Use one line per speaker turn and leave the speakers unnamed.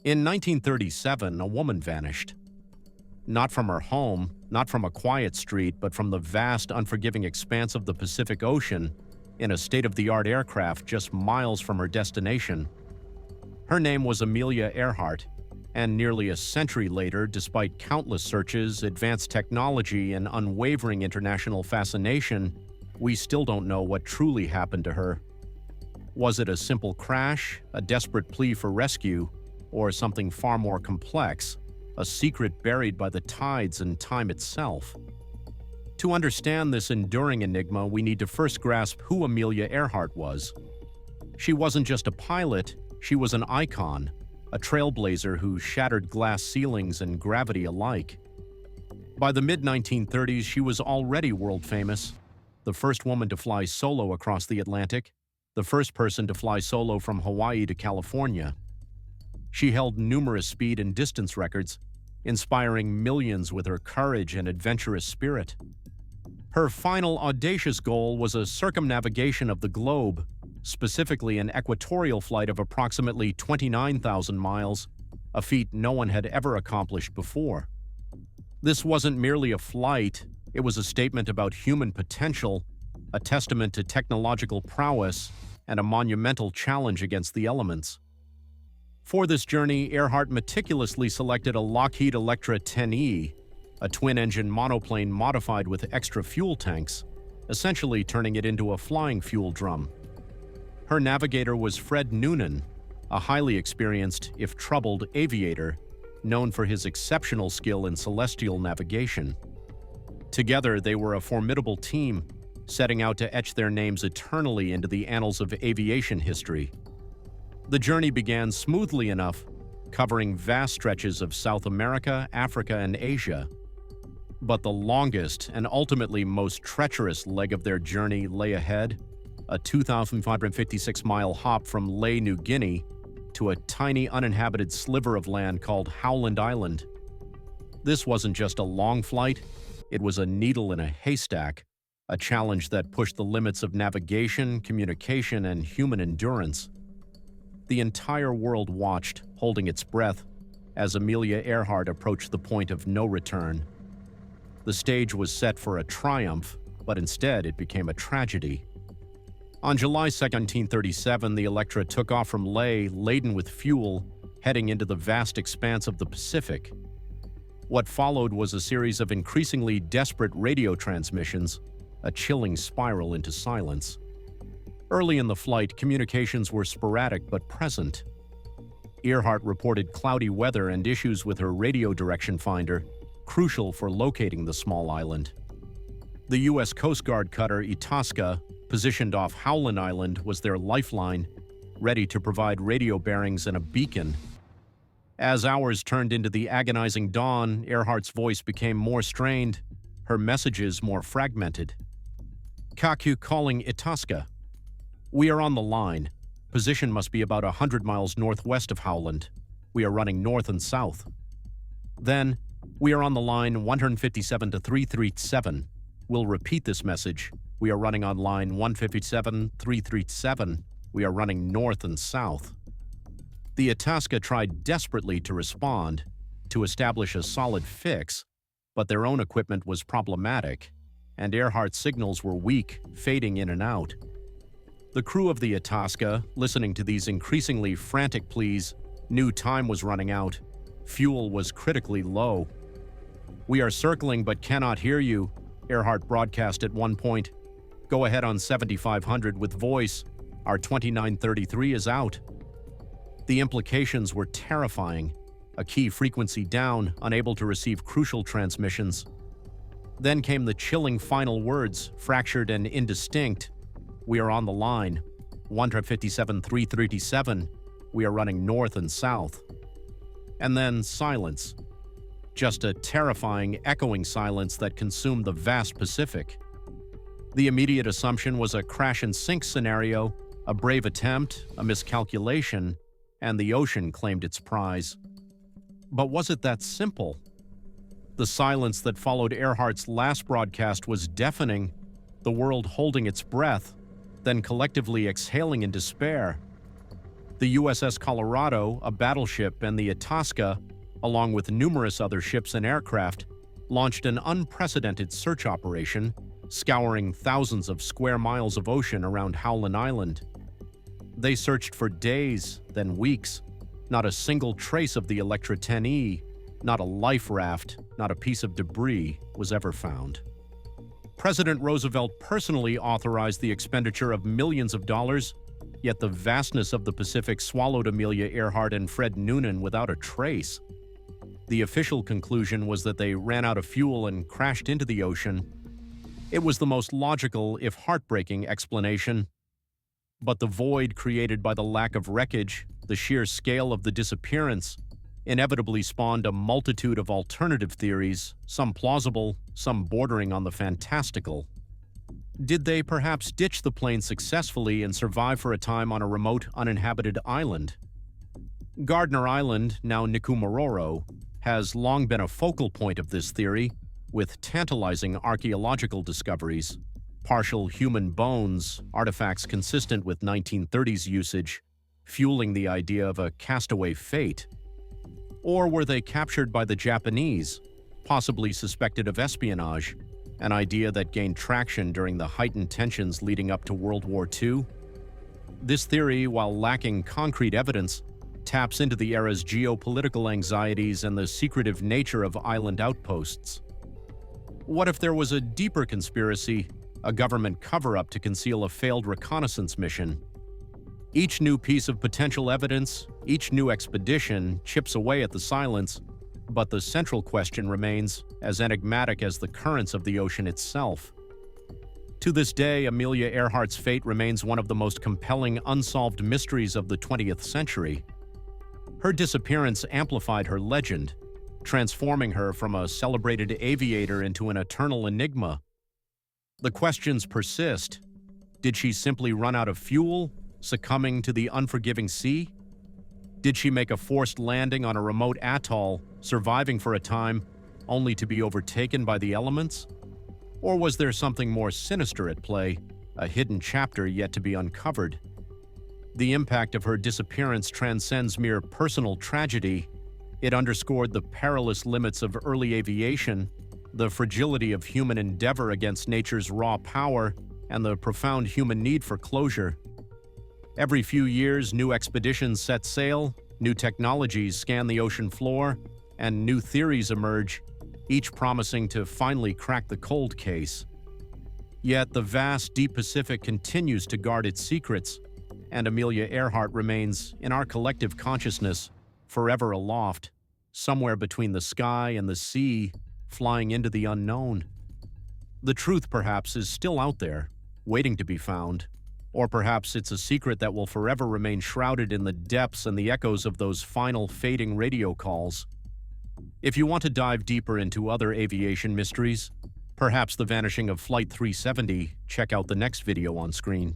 In 1937, a woman vanished. Not from her home, not from a quiet street, but from the vast, unforgiving expanse of the Pacific Ocean in a state-of-the-art aircraft just miles from her destination. Her name was Amelia Earhart, and nearly a century later, despite countless searches, advanced technology, and unwavering international fascination, we still don't know what truly happened to her. Was it a simple crash, a desperate plea for rescue, or something far more complex, a secret buried by the tides and time itself? To understand this enduring enigma, we need to first grasp who Amelia Earhart was. She wasn't just a pilot, she was an icon, a trailblazer who shattered glass ceilings and gravity alike. By the mid-1930s, she was already world-famous, the first woman to fly solo across the Atlantic, the first person to fly solo from Hawaii to California. She held numerous speed and distance records, inspiring millions with her courage and adventurous spirit. Her final audacious goal was a circumnavigation of the globe, specifically an equatorial flight of approximately 29,000 miles, a feat no one had ever accomplished before. This wasn't merely a flight, it was a statement about human potential, a testament to technological prowess, and a monumental challenge against the elements. For this journey, Earhart meticulously selected a Lockheed Electra 10E, a twin-engine monoplane modified with extra fuel tanks, essentially turning it into a flying fuel drum. Her navigator was Fred Noonan, a highly experienced, if troubled, aviator, known for his exceptional skill in celestial navigation. Together, they were a formidable team, setting out to etch their names eternally into the annals of aviation history. The journey began smoothly enough, covering vast stretches of South America, Africa, and Asia. But the longest and ultimately most treacherous leg of their journey lay ahead, a 2,556-mile hop from Lae, New Guinea, to a tiny uninhabited sliver of land called Howland Island. This wasn't just a long flight, it was a needle in a haystack, a challenge that pushed the limits of navigation, communication, and human endurance. The entire world watched, holding its breath, as Amelia Earhart approached the point of no return. The stage was set for a triumph, but instead it became a tragedy. On July 2, 1937, the Electra took off from Lae, laden with fuel, heading into the vast expanse of the Pacific. What followed was a series of increasingly desperate radio transmissions, a chilling spiral into silence. Early in the flight, communications were sporadic but present. Earhart reported cloudy weather and issues with her radio direction finder, crucial for locating the small island. The U.S. Coast Guard cutter Itasca, positioned off Howland Island, was their lifeline, ready to provide radio bearings and a beacon. As hours turned into the agonizing dawn, Earhart's voice became more strained, her messages more fragmented. Kaku calling Itasca. We are on the line. Position must be about 100 miles northwest of Howland. We are running north and south. Then, we are on the line 157 to 337. We'll repeat this message. We are running on line 157, 337. We are running north and south. The Itasca tried desperately to respond, to establish a solid fix, but their own equipment was problematic, and Earhart's signals were weak, fading in and out. The crew of the Itasca, listening to these increasingly frantic pleas, knew time was running out. Fuel was critically low. We are circling but cannot hear you, Earhart broadcast at one point. Go ahead on 7500 with voice. Our 2933 is out. The implications were terrifying. A key frequency down, unable to receive crucial transmissions. Then came the chilling final words, fractured and indistinct. We are on the line. 157, 337. We are running north and south. And then silence. Just a terrifying, echoing silence that consumed the vast Pacific. The immediate assumption was a crash and sink scenario, a brave attempt, a miscalculation, and the ocean claimed its prize. But was it that simple? The silence that followed Earhart's last broadcast was deafening, the world holding its breath, then collectively exhaling in despair. The USS Colorado, a battleship, and the Itasca, along with numerous other ships and aircraft, launched an unprecedented search operation, scouring thousands of square miles of ocean around Howland Island. They searched for days, then weeks. Not a single trace of the Electra 10E, not a life raft, not a piece of debris was ever found. President Roosevelt personally authorized the expenditure of millions of dollars, yet the vastness of the Pacific swallowed Amelia Earhart and Fred Noonan without a trace. The official conclusion was that they ran out of fuel and crashed into the ocean. It was the most logical, if heartbreaking, explanation. But the void created by the lack of wreckage, the sheer scale of the disappearance, inevitably spawned a multitude of alternative theories, some plausible, some bordering on the fantastical. Did they perhaps ditch the plane successfully and survive for a time on a remote, uninhabited island? Gardner Island, now Nikumaroro, has long been a focal point of this theory, with tantalizing archaeological discoveries, partial human bones, artifacts consistent with 1930s usage, fueling the idea of a castaway fate. Or were they captured by the Japanese, possibly suspected of espionage, an idea that gained traction during the heightened tensions leading up to World War II? This theory, while lacking concrete evidence, taps into the era's geopolitical anxieties and the secretive nature of island outposts. What if there was a deeper conspiracy, a government cover-up to conceal a failed reconnaissance mission? Each new piece of potential evidence, each new expedition chips away at the silence, but the central question remains as enigmatic as the currents of the ocean itself. To this day, Amelia Earhart's fate remains one of the most compelling unsolved mysteries of the 20th century. Her disappearance amplified her legend, transforming her from a celebrated aviator into an eternal enigma. The questions persist. Did she simply run out of fuel, succumbing to the unforgiving sea? Did she make a forced landing on a remote atoll, surviving for a time, only to be overtaken by the elements? Or was there something more sinister at play, a hidden chapter yet to be uncovered? The impact of her disappearance transcends mere personal tragedy. It underscored the perilous limits of early aviation, the fragility of human endeavor against nature's raw power, and the profound human need for closure. Every few years, new expeditions set sail, new technologies scan the ocean floor, and new theories emerge, each promising to finally crack the cold case. Yet the vast, deep Pacific continues to guard its secrets, and Amelia Earhart remains, in our collective consciousness, forever aloft, somewhere between the sky and the sea, flying into the unknown. The truth, perhaps, is still out there, waiting to be found. Or perhaps it's a secret that will forever remain shrouded in the depths and the echoes of those final fading radio calls. If you want to dive deeper into other aviation mysteries, perhaps the vanishing of Flight 370, check out the next video on screen.